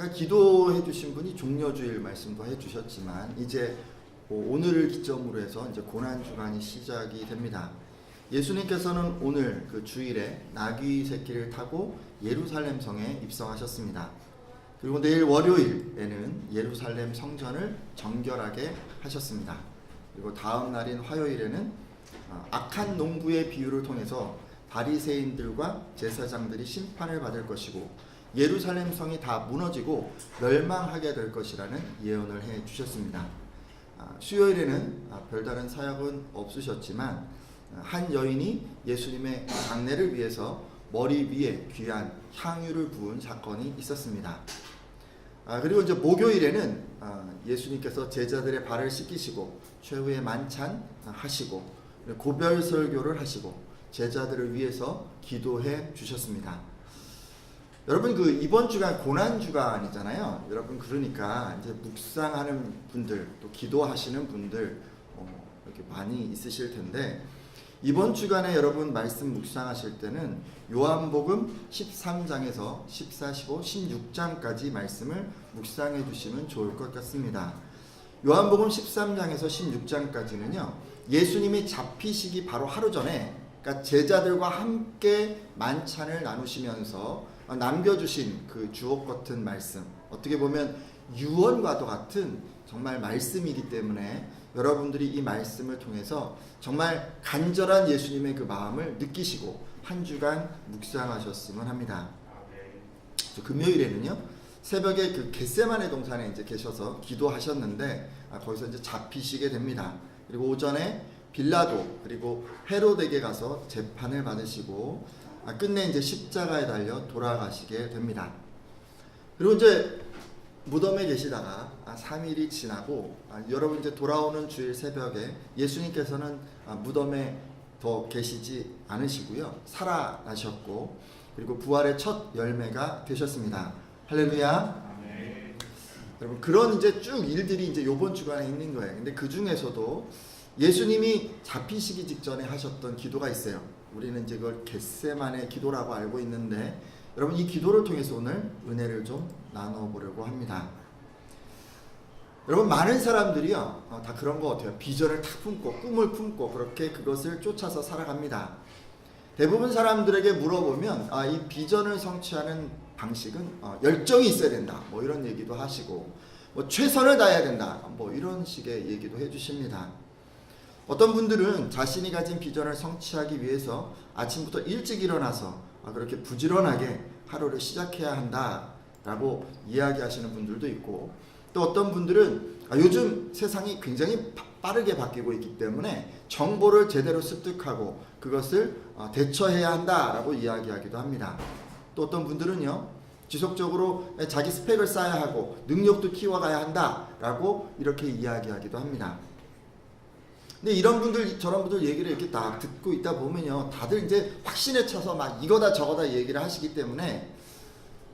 아까 기도해 주신 분이 종려주일 말씀도 해 주셨지만 이제 오늘을 기점으로 해서 이제 고난주간이 시작이 됩니다. 예수님께서는 오늘 그 주일에 나귀 새끼를 타고 예루살렘 성에 입성하셨습니다. 그리고 내일 월요일에는 예루살렘 성전을 정결하게 하셨습니다. 그리고 다음 날인 화요일에는 악한 농부의 비유를 통해서 바리새인들과 제사장들이 심판을 받을 것이고 예루살렘 성이 다 무너지고 멸망하게 될 것이라는 예언을 해 주셨습니다. 수요일에는 별다른 사역은 없으셨지만 한 여인이 예수님의 장례를 위해서 머리 위에 귀한 향유를 부은 사건이 있었습니다. 그리고 이제 목요일에는 예수님께서 제자들의 발을 씻기시고 최후의 만찬 하시고 고별 설교를 하시고 제자들을 위해서 기도해 주셨습니다. 여러분 그 이번 주간 고난 주간이잖아요. 여러분 그러니까 이제 묵상하는 분들 또 기도하시는 분들 이렇게 많이 있으실 텐데 이번 주간에 여러분 말씀 묵상하실 때는 요한복음 13장에서 14, 15, 16장까지 말씀을 묵상해 주시면 좋을 것 같습니다. 요한복음 13장에서 16장까지는요. 예수님이 잡히시기 바로 하루 전에 그러니까 제자들과 함께 만찬을 나누시면서 남겨주신 그 주옥 같은 말씀 어떻게 보면 유언과도 같은 정말 말씀이기 때문에 여러분들이 이 말씀을 통해서 정말 간절한 예수님의 그 마음을 느끼시고 한 주간 묵상하셨으면 합니다. 금요일에는요 새벽에 그 겟세마네 동산에 이제 계셔서 기도하셨는데 거기서 이제 잡히시게 됩니다. 그리고 오전에 빌라도 그리고 헤롯에게 가서 재판을 받으시고 끝내 이제 십자가에 달려 돌아가시게 됩니다. 그리고 이제 무덤에 계시다가 3일이 지나고 여러분 이제 돌아오는 주일 새벽에 예수님께서는 무덤에 더 계시지 않으시고요. 살아나셨고 그리고 부활의 첫 열매가 되셨습니다. 할렐루야. 아멘. 여러분 그런 이제 쭉 일들이 이제 요번 주간에 있는 거예요. 근데 그 중에서도 예수님이 잡히시기 직전에 하셨던 기도가 있어요. 우리는 이제 그걸 겟세마네 기도라고 알고 있는데 여러분 이 기도를 통해서 오늘 은혜를 좀 나눠보려고 합니다. 여러분 많은 사람들이요 다 그런 것 같아요. 비전을 탁 품고 꿈을 품고 그렇게 그것을 쫓아서 살아갑니다. 대부분 사람들에게 물어보면 이 비전을 성취하는 방식은 열정이 있어야 된다 뭐 이런 얘기도 하시고 뭐 최선을 다해야 된다 뭐 이런 식의 얘기도 해주십니다. 어떤 분들은 자신이 가진 비전을 성취하기 위해서 아침부터 일찍 일어나서 그렇게 부지런하게 하루를 시작해야 한다라고 이야기하시는 분들도 있고 또 어떤 분들은 요즘 세상이 굉장히 빠르게 바뀌고 있기 때문에 정보를 제대로 습득하고 그것을 대처해야 한다라고 이야기하기도 합니다. 또 어떤 분들은요 지속적으로 자기 스펙을 쌓아야 하고 능력도 키워가야 한다라고 이렇게 이야기하기도 합니다. 근데 이런 분들 저런 분들 얘기를 이렇게 딱 듣고 있다 보면요 다들 이제 확신에 차서 막 이거다 저거다 얘기를 하시기 때문에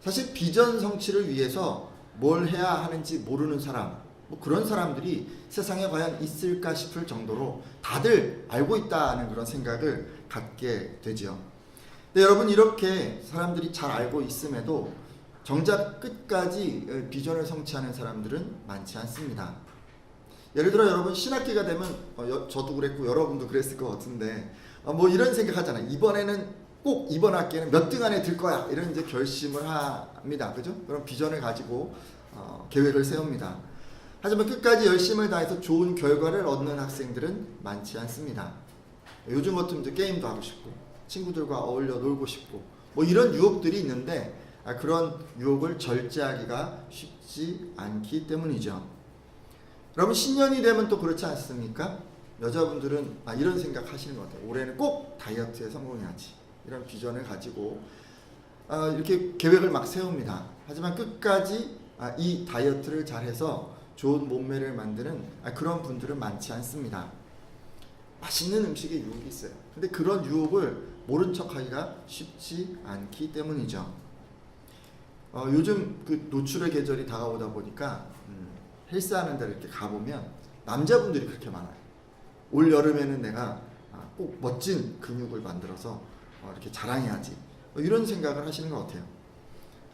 사실 비전 성취를 위해서 뭘 해야 하는지 모르는 사람 뭐 그런 사람들이 세상에 과연 있을까 싶을 정도로 다들 알고 있다는 그런 생각을 갖게 되죠. 근데 여러분 이렇게 사람들이 잘 알고 있음에도 정작 끝까지 비전을 성취하는 사람들은 많지 않습니다. 예를 들어 여러분 신학기가 되면 저도 그랬고 여러분도 그랬을 것 같은데 뭐 이런 생각 하잖아요. 이번에는 꼭 이번 학기에는 몇 등 안에 들 거야 이런 이제 결심을 합니다. 그죠? 그런 비전을 가지고 계획을 세웁니다. 하지만 끝까지 열심을 다해서 좋은 결과를 얻는 학생들은 많지 않습니다. 요즘 같으면 이제 게임도 하고 싶고 친구들과 어울려 놀고 싶고 뭐 이런 유혹들이 있는데 그런 유혹을 절제하기가 쉽지 않기 때문이죠. 여러분 신년이 되면 또 그렇지 않습니까? 여자분들은 이런 생각 하시는 것 같아요. 올해는 꼭 다이어트에 성공해야지 이런 비전을 가지고 이렇게 계획을 막 세웁니다. 하지만 끝까지 이 다이어트를 잘해서 좋은 몸매를 만드는 그런 분들은 많지 않습니다. 맛있는 음식에 유혹이 있어요. 근데 그런 유혹을 모른 척하기가 쉽지 않기 때문이죠. 요즘 그 노출의 계절이 다가오다 보니까 헬스하는 데를 이렇게 가보면 남자분들이 그렇게 많아요. 올 여름에는 내가 꼭 멋진 근육을 만들어서 이렇게 자랑해야지 이런 생각을 하시는 것 같아요.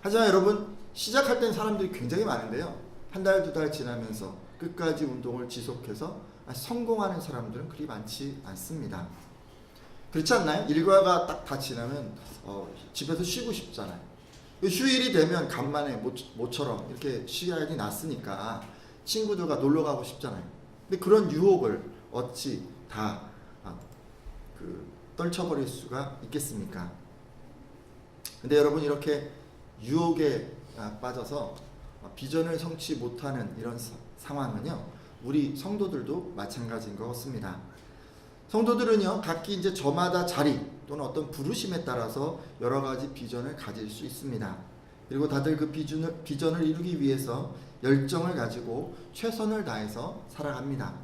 하지만 여러분 시작할 땐 사람들이 굉장히 많은데요. 한 달, 두 달 지나면서 끝까지 운동을 지속해서 성공하는 사람들은 그리 많지 않습니다. 그렇지 않나요? 일과가 딱 다 지나면 집에서 쉬고 싶잖아요. 휴일이 되면 간만에 모처럼 이렇게 시간이 났으니까 친구들과 놀러 가고 싶잖아요. 근데 그런 유혹을 어찌 다 떨쳐버릴 수가 있겠습니까? 근데 여러분, 이렇게 유혹에 빠져서 비전을 성취 못하는 이런 상황은요, 우리 성도들도 마찬가지인 것 같습니다. 성도들은요, 각기 이제 저마다 자리 또는 어떤 부르심에 따라서 여러 가지 비전을 가질 수 있습니다. 그리고 다들 그 비전을 이루기 위해서 열정을 가지고 최선을 다해서 살아갑니다.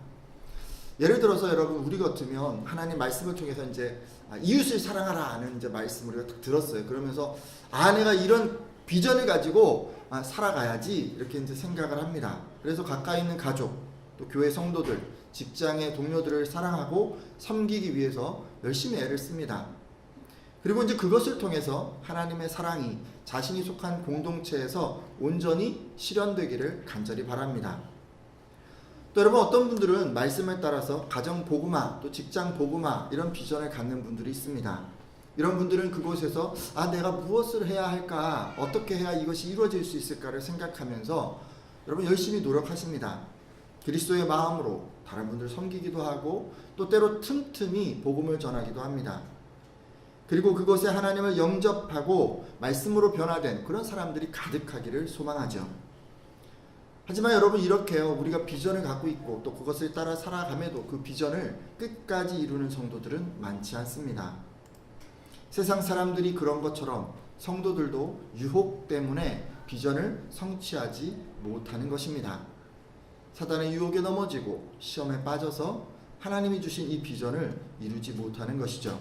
예를 들어서 여러분, 우리 같으면 하나님 말씀을 통해서 이제 이웃을 사랑하라는 이제 말씀을 우리가 딱 들었어요. 그러면서 내가 이런 비전을 가지고 살아가야지 이렇게 이제 생각을 합니다. 그래서 가까이 있는 가족, 또 교회 성도들, 직장의 동료들을 사랑하고 섬기기 위해서 열심히 애를 씁니다. 그리고 이제 그것을 통해서 하나님의 사랑이 자신이 속한 공동체에서 온전히 실현되기를 간절히 바랍니다. 또 여러분, 어떤 분들은 말씀에 따라서 가정 복음화, 또 직장 복음화 이런 비전을 갖는 분들이 있습니다. 이런 분들은 그곳에서 내가 무엇을 해야 할까, 어떻게 해야 이것이 이루어질 수 있을까를 생각하면서 여러분 열심히 노력하십니다. 그리스도의 마음으로 다른 분들 섬기기도 하고 또 때로 틈틈이 복음을 전하기도 합니다. 그리고 그곳에 하나님을 영접하고 말씀으로 변화된 그런 사람들이 가득하기를 소망하죠. 하지만 여러분, 이렇게요, 우리가 비전을 갖고 있고 또 그것을 따라 살아감에도 그 비전을 끝까지 이루는 성도들은 많지 않습니다. 세상 사람들이 그런 것처럼 성도들도 유혹 때문에 비전을 성취하지 못하는 것입니다. 사단의 유혹에 넘어지고 시험에 빠져서 하나님이 주신 이 비전을 이루지 못하는 것이죠.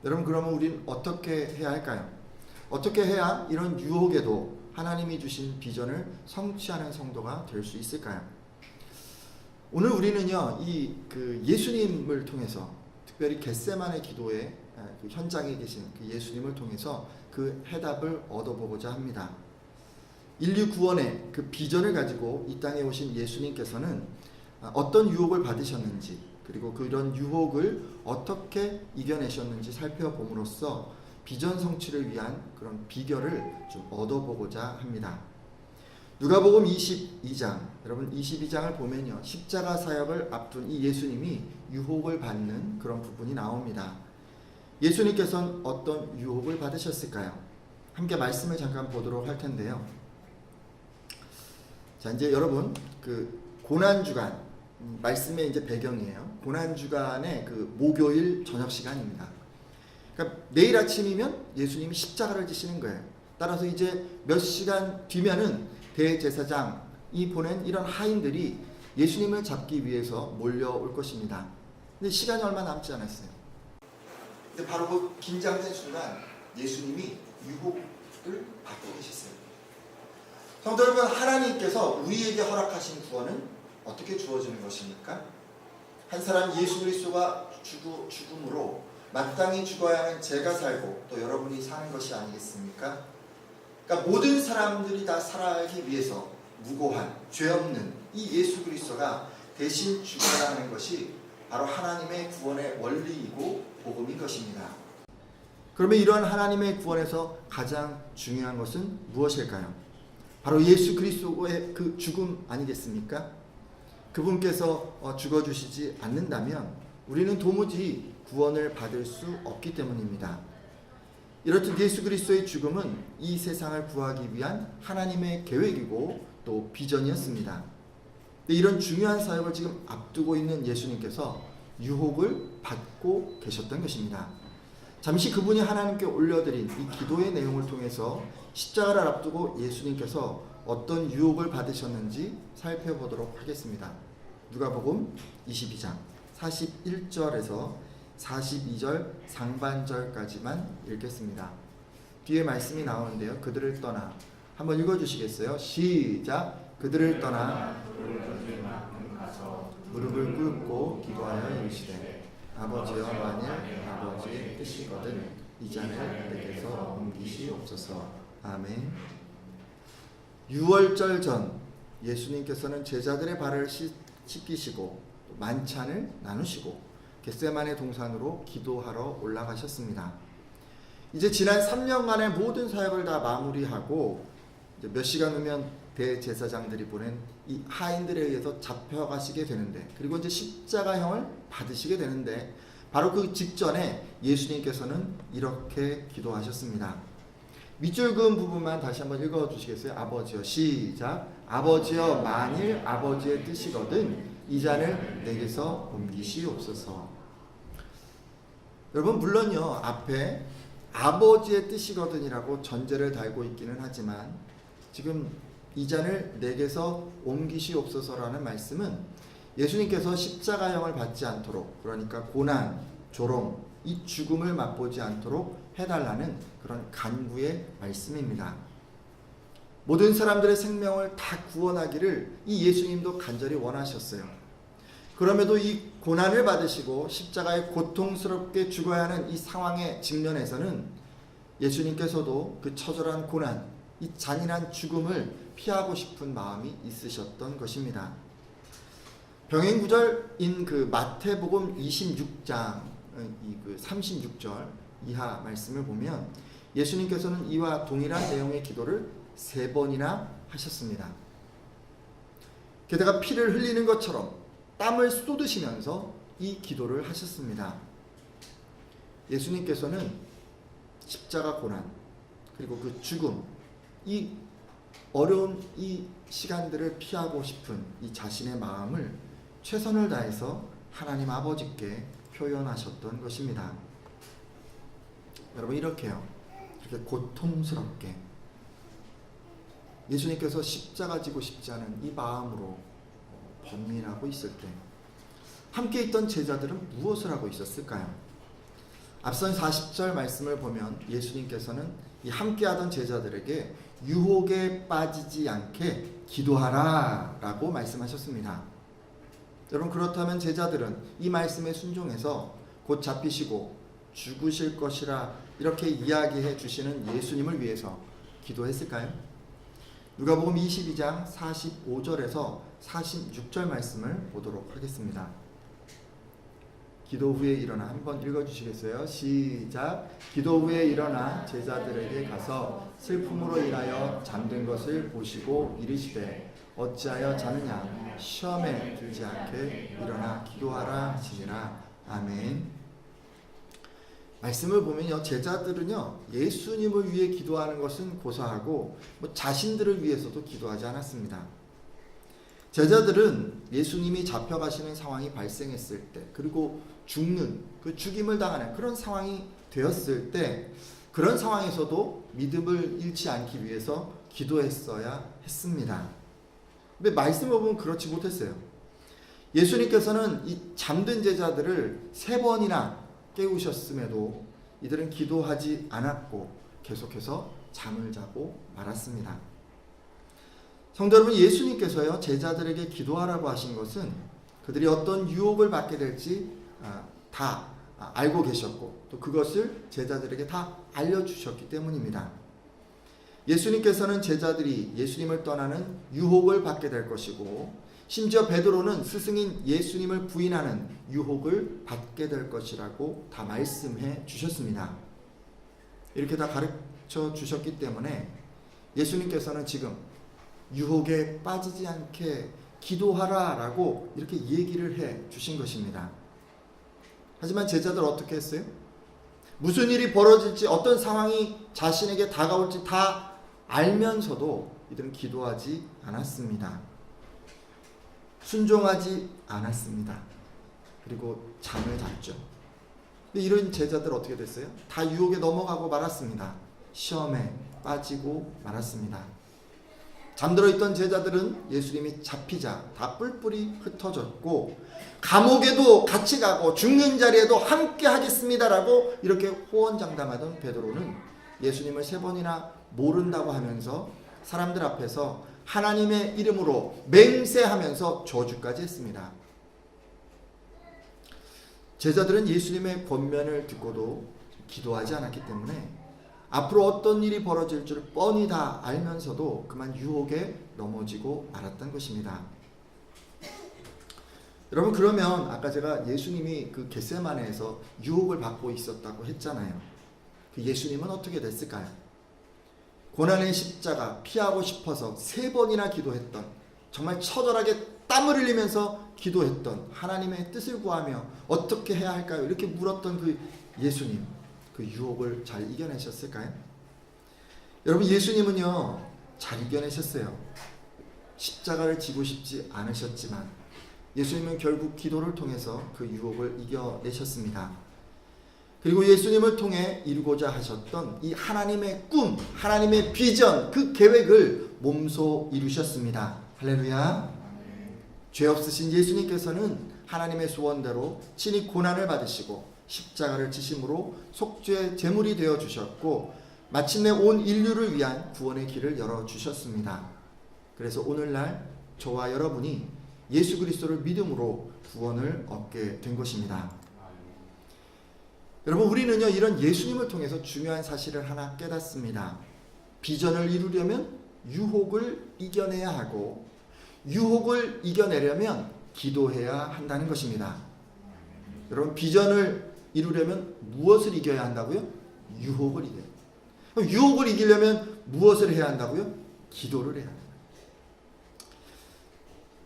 여러분, 그러면 우린 어떻게 해야 할까요? 어떻게 해야 이런 유혹에도 하나님이 주신 비전을 성취하는 성도가 될 수 있을까요? 오늘 우리는요, 예수님을 통해서, 특별히 겟세마네 기도의 그 현장에 계신 그 예수님을 통해서 그 해답을 얻어보고자 합니다. 인류 구원의 그 비전을 가지고 이 땅에 오신 예수님께서는 어떤 유혹을 받으셨는지, 그리고 그런 유혹을 어떻게 이겨내셨는지 살펴봄으로써 비전 성취를 위한 그런 비결을 좀 얻어보고자 합니다. 누가복음 22장, 여러분 22장을 보면요, 십자가 사역을 앞둔 이 예수님이 유혹을 받는 그런 부분이 나옵니다. 예수님께서는 어떤 유혹을 받으셨을까요? 함께 말씀을 잠깐 보도록 할 텐데요. 자, 이제 여러분, 그 고난주간, 말씀의 이제 배경이에요. 고난주간의 그 목요일 저녁 시간입니다. 그러니까 내일 아침이면 예수님이 십자가를 지시는 거예요. 따라서 이제 몇 시간 뒤면은 대제사장이 보낸 이런 하인들이 예수님을 잡기 위해서 몰려올 것입니다. 근데 시간이 얼마 남지 않았어요. 근데 바로 그 긴장된 순간 예수님이 유혹을 받고 계셨어요. 성도 여러분, 하나님께서 우리에게 허락하신 구원은 어떻게 주어지는 것입니까? 한 사람 예수 그리스도가 죽음으로 마땅히 죽어야 하는 제가 살고 또 여러분이 사는 것이 아니겠습니까? 그러니까 모든 사람들이 다 살아가기 위해서 무고한 죄 없는 이 예수 그리스도가 대신 죽어야 하는 것이 바로 하나님의 구원의 원리이고 복음인 것입니다. 그러면 이러한 하나님의 구원에서 가장 중요한 것은 무엇일까요? 바로 예수 그리스도의 그 죽음 아니겠습니까? 그분께서 죽어주시지 않는다면 우리는 도무지 구원을 받을 수 없기 때문입니다. 이렇듯 예수 그리스도의 죽음은 이 세상을 구하기 위한 하나님의 계획이고 또 비전이었습니다. 이런 중요한 사역을 지금 앞두고 있는 예수님께서 유혹을 받고 계셨던 것입니다. 잠시 그분이 하나님께 올려드린 이 기도의 내용을 통해서 십자가를 앞두고 예수님께서 어떤 유혹을 받으셨는지 살펴보도록 하겠습니다. 누가복음 22장 41절에서 42절 상반절까지만 읽겠습니다. 뒤에 말씀이 나오는데요. 그들을 떠나, 한번 읽어주시겠어요? 시작! 그들을 떠나 무릎을 꿇고 기도하여 이르시되 아버지여, 만일 아버지의 뜻이거든 이 잔을 내게서 옮기시옵소서. 아멘. 유월절 전 예수님께서는 제자들의 발을 씻기시고 만찬을 나누시고 겟세마네 동산으로 기도하러 올라가셨습니다. 이제 지난 3년간의 모든 사역을 다 마무리하고 이제 몇 시간 후면 대제사장들이 보낸 이 하인들에 의해서 잡혀가시게 되는데, 그리고 이제 십자가형을 받으시게 되는데, 바로 그 직전에 예수님께서는 이렇게 기도하셨습니다. 밑줄 그은 부분만 다시 한번 읽어주시겠어요? 아버지여, 시작. 아버지여, 만일 아버지의 뜻이거든 이 잔을 내게서 옮기시옵소서. 여러분, 물론요 앞에 아버지의 뜻이거든이라고 전제를 달고 있기는 하지만, 지금 이 잔을 내게서 옮기시옵소서라는 말씀은 예수님께서 십자가형을 받지 않도록, 그러니까 고난, 조롱, 이 죽음을 맛보지 않도록 해달라는 그런 간구의 말씀입니다. 모든 사람들의 생명을 다 구원하기를 이 예수님도 간절히 원하셨어요. 그럼에도 이 고난을 받으시고 십자가에 고통스럽게 죽어야 하는 이 상황에 직면해서는 예수님께서도 그 처절한 고난, 이 잔인한 죽음을 피하고 싶은 마음이 있으셨던 것입니다. 병행구절인 그 마태복음 26장 그 36절 이하 말씀을 보면 예수님께서는 이와 동일한 내용의 기도를 3번이나 하셨습니다. 게다가 피를 흘리는 것처럼 땀을 쏟으시면서 이 기도를 하셨습니다. 예수님께서는 십자가 고난, 그리고 그 죽음, 이 어려운 이 시간들을 피하고 싶은 이 자신의 마음을 최선을 다해서 하나님 아버지께 표현하셨던 것입니다. 여러분, 이렇게요, 이렇게 고통스럽게 예수님께서 십자가 지고 싶지 않은 이 마음으로 번민하고 있을 때 함께 있던 제자들은 무엇을 하고 있었을까요? 앞선 40절 말씀을 보면 예수님께서는 이 함께하던 제자들에게 유혹에 빠지지 않게 기도하라 라고 말씀하셨습니다. 여러분, 그렇다면 제자들은 이 말씀에 순종해서 곧 잡히시고 죽으실 것이라 이렇게 이야기해 주시는 예수님을 위해서 기도했을까요? 누가복음 22장 45절에서 46절 말씀을 보도록 하겠습니다. 기도 후에 일어나, 한번 읽어주시겠어요? 시작. 기도 후에 일어나 제자들에게 가서 슬픔으로 인하여 잠든 것을 보시고 이르시되 어찌하여 자느냐, 시험에 들지 않게 일어나 기도하라 하시니라. 아멘. 말씀을 보면요, 제자들은요 예수님을 위해 기도하는 것은 고사하고 자신들을 위해서도 기도하지 않았습니다. 제자들은 예수님이 잡혀가시는 상황이 발생했을 때, 그리고 죽는, 그 죽임을 당하는 그런 상황이 되었을 때, 그런 상황에서도 믿음을 잃지 않기 위해서 기도했어야 했습니다. 근데 말씀을 보면 그렇지 못했어요. 예수님께서는 이 잠든 제자들을 3번이나 깨우셨음에도 이들은 기도하지 않았고 계속해서 잠을 자고 말았습니다. 성도 여러분, 예수님께서요 제자들에게 기도하라고 하신 것은 그들이 어떤 유혹을 받게 될지 다 알고 계셨고, 또 그것을 제자들에게 다 알려주셨기 때문입니다. 예수님께서는 제자들이 예수님을 떠나는 유혹을 받게 될 것이고, 심지어 베드로는 스승인 예수님을 부인하는 유혹을 받게 될 것이라고 다 말씀해 주셨습니다. 이렇게 다 가르쳐 주셨기 때문에 예수님께서는 지금 유혹에 빠지지 않게 기도하라 라고 이렇게 얘기를 해 주신 것입니다. 하지만 제자들 어떻게 했어요? 무슨 일이 벌어질지, 어떤 상황이 자신에게 다가올지 다 알면서도 이들은 기도하지 않았습니다. 순종하지 않았습니다. 그리고 잠을 잤죠. 근데 이런 제자들 어떻게 됐어요? 다 유혹에 넘어가고 말았습니다. 시험에 빠지고 말았습니다. 잠들어 있던 제자들은 예수님이 잡히자 다 뿔뿔이 흩어졌고, 감옥에도 같이 가고 죽는 자리에도 함께 하겠습니다라고 이렇게 호언장담하던 베드로는 예수님을 3번이나 모른다고 하면서 사람들 앞에서 하나님의 이름으로 맹세하면서 저주까지 했습니다. 제자들은 예수님의 권면을 듣고도 기도하지 않았기 때문에 앞으로 어떤 일이 벌어질 줄 뻔히 다 알면서도 그만 유혹에 넘어지고 말았던 것입니다. 여러분, 그러면 아까 제가 예수님이 그 겟세마네에서 유혹을 받고 있었다고 했잖아요. 그 예수님은 어떻게 됐을까요? 고난의 십자가 피하고 싶어서 3번이나 기도했던, 정말 처절하게 땀을 흘리면서 기도했던, 하나님의 뜻을 구하며 어떻게 해야 할까요? 이렇게 물었던 그 예수님, 그 유혹을 잘 이겨내셨을까요? 여러분, 예수님은요 잘 이겨내셨어요. 십자가를 지고 싶지 않으셨지만 예수님은 결국 기도를 통해서 그 유혹을 이겨내셨습니다. 그리고 예수님을 통해 이루고자 하셨던 이 하나님의 꿈, 하나님의 비전, 그 계획을 몸소 이루셨습니다. 할렐루야. 죄 없으신 예수님께서는 하나님의 소원대로 친히 고난을 받으시고 십자가를 지심으로 속죄의 제물이 되어 주셨고 마침내 온 인류를 위한 구원의 길을 열어주셨습니다. 그래서 오늘날 저와 여러분이 예수 그리스도를 믿음으로 구원을 얻게 된 것입니다. 여러분, 우리는요 이런 예수님을 통해서 중요한 사실을 하나 깨닫습니다. 비전을 이루려면 유혹을 이겨내야 하고, 유혹을 이겨내려면 기도해야 한다는 것입니다. 여러분, 비전을 이루려면 무엇을 이겨야 한다고요? 유혹을 이겨요. 그럼 유혹을 이기려면 무엇을 해야 한다고요? 기도를 해야 합니다.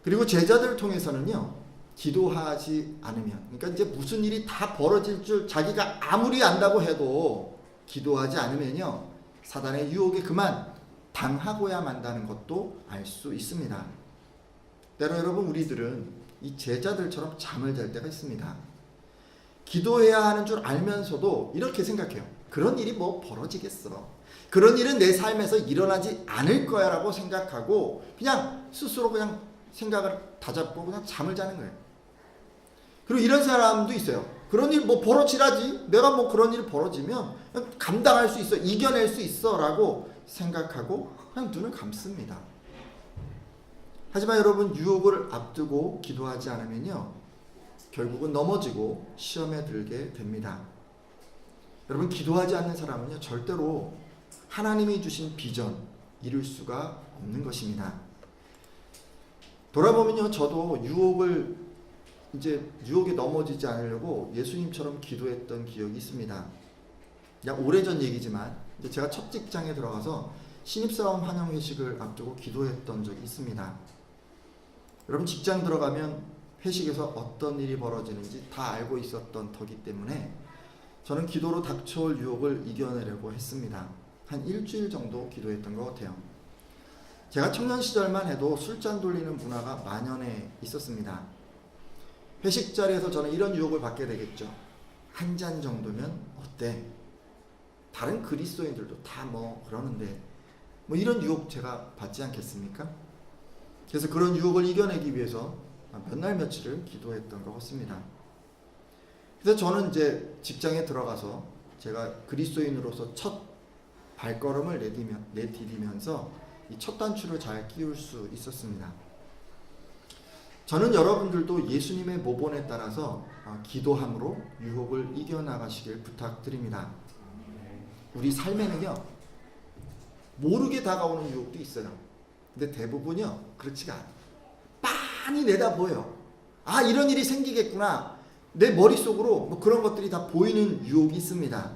그리고 제자들을 통해서는요 기도하지 않으면, 그러니까 이제 무슨 일이 다 벌어질 줄 자기가 아무리 안다고 해도 기도하지 않으면요 사단의 유혹에 그만 당하고야 만다는 것도 알 수 있습니다. 때로 여러분, 우리들은 이 제자들처럼 잠을 잘 때가 있습니다. 기도해야 하는 줄 알면서도 이렇게 생각해요. 그런 일이 뭐 벌어지겠어, 그런 일은 내 삶에서 일어나지 않을 거야 라고 생각하고 그냥 스스로 그냥 생각을 다잡고 그냥 잠을 자는 거예요. 그리고 이런 사람도 있어요. 그런 일 뭐 벌어지라지, 내가 뭐 그런 일 벌어지면 감당할 수 있어, 이겨낼 수 있어 라고 생각하고 그냥 눈을 감습니다. 하지만 여러분, 유혹을 앞두고 기도하지 않으면요 결국은 넘어지고 시험에 들게 됩니다. 여러분, 기도하지 않는 사람은요 절대로 하나님이 주신 비전 이룰 수가 없는 것입니다. 돌아보면요 저도 유혹에 넘어지지 않으려고 예수님처럼 기도했던 기억이 있습니다. 그냥 오래전 얘기지만 제가 첫 직장에 들어가서 신입사원 환영회식을 앞두고 기도했던 적이 있습니다. 여러분, 직장 들어가면 회식에서 어떤 일이 벌어지는지 다 알고 있었던 터기 때문에 저는 기도로 닥쳐올 유혹을 이겨내려고 했습니다. 한 일주일 정도 기도했던 것 같아요. 제가 청년 시절만 해도 술잔 돌리는 문화가 만연해 있었습니다. 회식 자리에서 저는 이런 유혹을 받게 되겠죠. 한 잔 정도면 어때? 다른 그리스도인들도 다 뭐 그러는데 뭐 이런 유혹 제가 받지 않겠습니까? 그래서 그런 유혹을 이겨내기 위해서 몇 날 며칠을 기도했던 것 같습니다. 그래서 저는 이제 직장에 들어가서 제가 그리스도인으로서 첫 발걸음을 내디디면서 이 첫 단추를 잘 끼울 수 있었습니다. 저는 여러분들도 예수님의 모본에 따라서 기도함으로 유혹을 이겨나가시길 부탁드립니다. 우리 삶에는요 모르게 다가오는 유혹도 있어요. 근데 대부분요 그렇지가 않아요. 빤히 내다보여. 아, 이런 일이 생기겠구나. 내 머릿속으로 뭐 그런 것들이 다 보이는 유혹이 있습니다.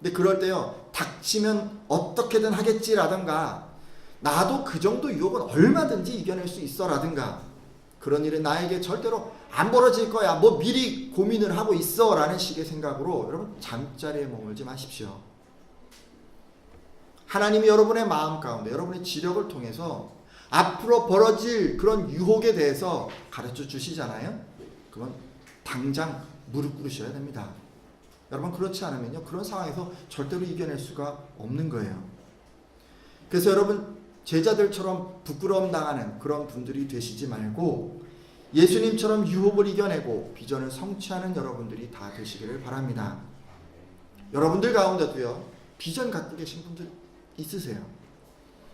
근데 그럴 때요 닥치면 어떻게든 하겠지라든가, 나도 그 정도 유혹은 얼마든지 이겨낼 수 있어 라든가, 그런 일은 나에게 절대로 안 벌어질 거야, 뭐 미리 고민을 하고 있어 라는 식의 생각으로 여러분 잠자리에 머물지 마십시오. 하나님이 여러분의 마음 가운데 여러분의 지력을 통해서 앞으로 벌어질 그런 유혹에 대해서 가르쳐 주시잖아요. 그건 당장 무릎 꿇으셔야 됩니다. 여러분, 그렇지 않으면요 그런 상황에서 절대로 이겨낼 수가 없는 거예요. 그래서 여러분, 제자들처럼 부끄러움 당하는 그런 분들이 되시지 말고 예수님처럼 유혹을 이겨내고 비전을 성취하는 여러분들이 다 되시기를 바랍니다. 여러분들 가운데도요 비전 갖고 계신 분들 있으세요.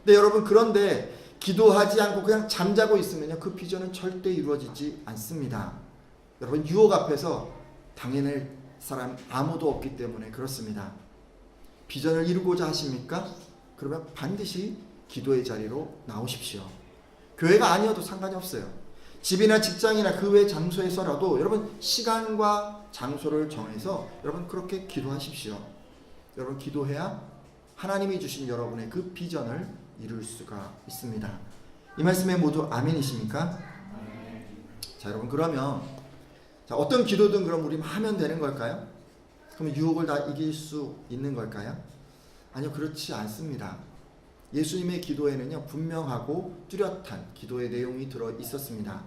근데 여러분, 그런데 기도하지 않고 그냥 잠자고 있으면요 그 비전은 절대 이루어지지 않습니다. 여러분, 유혹 앞에서 당해낼 사람 아무도 없기 때문에 그렇습니다. 비전을 이루고자 하십니까? 그러면 반드시 기도의 자리로 나오십시오. 교회가 아니어도 상관이 없어요. 집이나 직장이나 그 외 장소에서라도 여러분 시간과 장소를 정해서 여러분 그렇게 기도하십시오. 여러분 기도해야 하나님이 주신 여러분의 그 비전을 이룰 수가 있습니다. 이 말씀에 모두 아멘이십니까? 자, 여러분 그러면 어떤 기도든 그럼 우리 하면 되는 걸까요? 그럼 유혹을 다 이길 수 있는 걸까요? 아니요, 그렇지 않습니다. 예수님의 기도에는요 분명하고 뚜렷한 기도의 내용이 들어 있었습니다.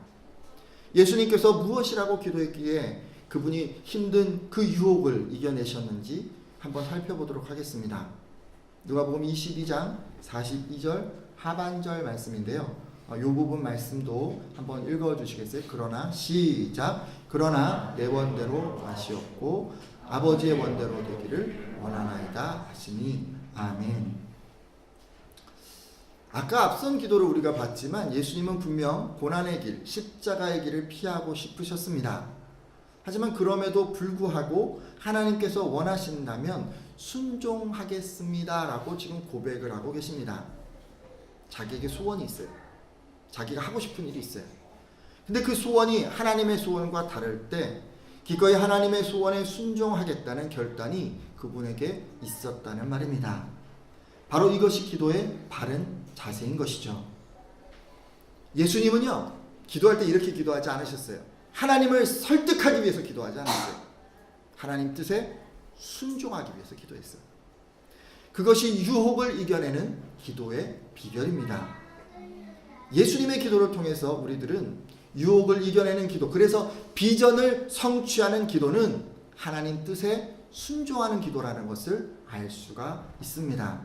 예수님께서 무엇이라고 기도했기에 그분이 힘든 그 유혹을 이겨내셨는지 한번 살펴보도록 하겠습니다. 누가복음 22장 42절 하반절 말씀인데요. 이 부분 말씀도 한번 읽어주시겠어요? 그러나 시작. 그러나 내 원대로 마시옵고 아버지의 원대로 되기를 원하나이다 하시니 아멘. 아까 앞선 기도를 우리가 봤지만 예수님은 분명 고난의 길, 십자가의 길을 피하고 싶으셨습니다. 하지만 그럼에도 불구하고 하나님께서 원하신다면 순종하겠습니다 라고 지금 고백을 하고 계십니다. 자기에게 소원이 있어요. 자기가 하고 싶은 일이 있어요. 근데 그 소원이 하나님의 소원과 다를 때 기꺼이 하나님의 소원에 순종하겠다는 결단이 그분에게 있었다는 말입니다. 바로 이것이 기도의 바른 자세인 것이죠. 예수님은요 기도할 때 이렇게 기도하지 않으셨어요. 하나님을 설득하기 위해서 기도하지 않았어요. 하나님 뜻에 순종하기 위해서 기도했어요. 그것이 유혹을 이겨내는 기도의 비결입니다. 예수님의 기도를 통해서 우리들은 유혹을 이겨내는 기도, 그래서 비전을 성취하는 기도는 하나님 뜻에 순종하는 기도라는 것을 알 수가 있습니다.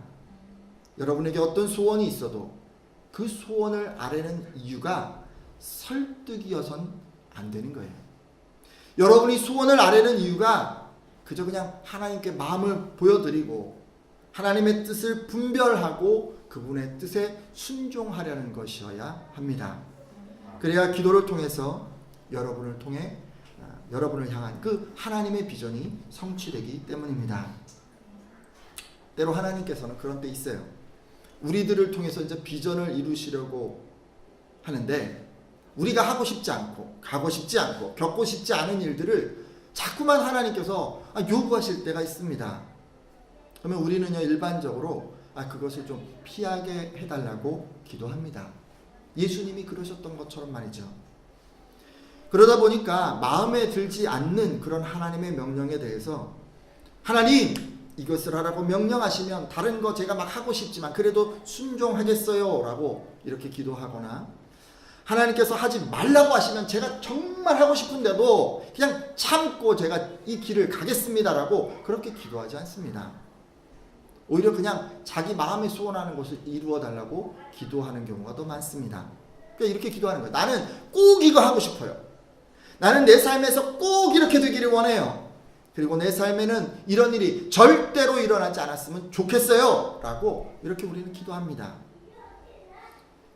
여러분에게 어떤 소원이 있어도 그 소원을 아뢰는 이유가 설득이어선 안 되는 거예요. 여러분이 소원을 아뢰는 이유가 그저 그냥 하나님께 마음을 보여드리고 하나님의 뜻을 분별하고 그분의 뜻에 순종하려는 것이어야 합니다. 그래야 기도를 통해서 여러분을 향한 그 하나님의 비전이 성취되기 때문입니다. 때로 하나님께서는 그런 때 있어요. 우리들을 통해서 이제 비전을 이루시려고 하는데 우리가 하고 싶지 않고 가고 싶지 않고 겪고 싶지 않은 일들을 자꾸만 하나님께서 요구하실 때가 있습니다. 그러면 우리는요 일반적으로 그것을 좀 피하게 해달라고 기도합니다. 예수님이 그러셨던 것처럼 말이죠. 그러다 보니까 마음에 들지 않는 그런 하나님의 명령에 대해서 하나님 이것을 하라고 명령하시면 다른 거 제가 막 하고 싶지만 그래도 순종하겠어요 라고 이렇게 기도하거나 하나님께서 하지 말라고 하시면 제가 정말 하고 싶은데도 그냥 참고 제가 이 길을 가겠습니다 라고 그렇게 기도하지 않습니다. 오히려 그냥 자기 마음에 소원하는 것을 이루어 달라고 기도하는 경우가 더 많습니다. 그러니까 이렇게 기도하는 거예요. 나는 꼭 이거 하고 싶어요. 나는 내 삶에서 꼭 이렇게 되기를 원해요. 그리고 내 삶에는 이런 일이 절대로 일어나지 않았으면 좋겠어요 라고 이렇게 우리는 기도합니다.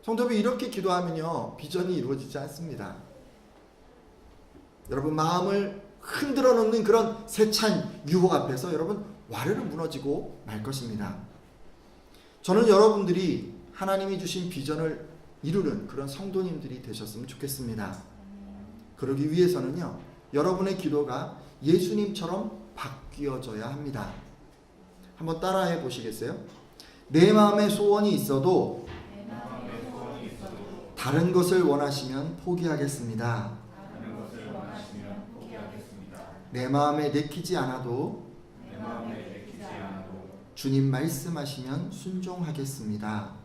성도들이 이렇게 기도하면요 비전이 이루어지지 않습니다. 여러분 마음을 흔들어 놓는 그런 세찬 유혹 앞에서 여러분 와르르 무너지고 말 것입니다. 저는 여러분들이 하나님이 주신 비전을 이루는 그런 성도님들이 되셨으면 좋겠습니다. 그러기 위해서는요 여러분의 기도가 예수님처럼 바뀌어져야 합니다. 한번 따라해 보시겠어요? 내 마음에 소원이 있어도 다른 것을 원하시면 포기하겠습니다. 내 마음에 내키지 않아도 주님 말씀하시면 순종하겠습니다.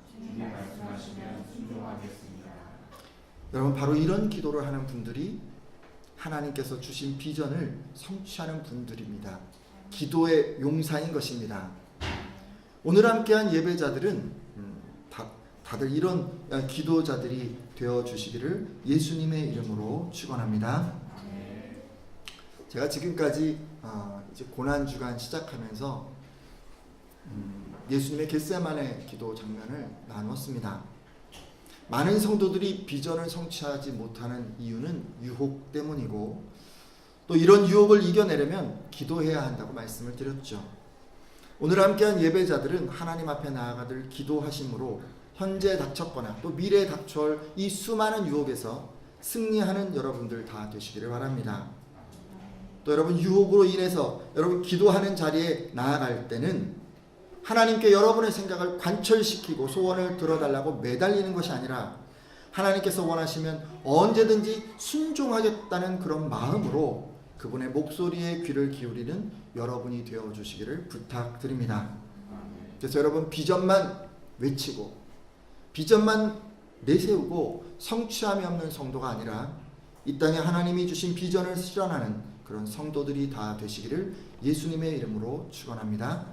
여러분 바로 이런 기도를 하는 분들이 하나님께서 주신 비전을 성취하는 분들입니다. 기도의 용사인 것입니다. 오늘 함께한 예배자들은 다들 이런 기도자들이 되어주시기를 예수님의 이름으로 축원합니다. 제가 지금까지 이제 고난주간 시작하면서 예수님의 겟세마네 기도 장면을 나누었습니다. 많은 성도들이 비전을 성취하지 못하는 이유는 유혹 때문이고 또 이런 유혹을 이겨내려면 기도해야 한다고 말씀을 드렸죠. 오늘 함께한 예배자들은 하나님 앞에 나아가들 기도하심으로 현재 닥쳤거나 또 미래에 닥쳐올 이 수많은 유혹에서 승리하는 여러분들 다 되시기를 바랍니다. 또 여러분 유혹으로 인해서 여러분 기도하는 자리에 나아갈 때는 하나님께 여러분의 생각을 관철시키고 소원을 들어달라고 매달리는 것이 아니라 하나님께서 원하시면 언제든지 순종하겠다는 그런 마음으로 그분의 목소리에 귀를 기울이는 여러분이 되어주시기를 부탁드립니다. 그래서 여러분 비전만 외치고 비전만 내세우고 성취함이 없는 성도가 아니라 이 땅에 하나님이 주신 비전을 실현하는 그런 성도들이 다 되시기를 예수님의 이름으로 축원합니다.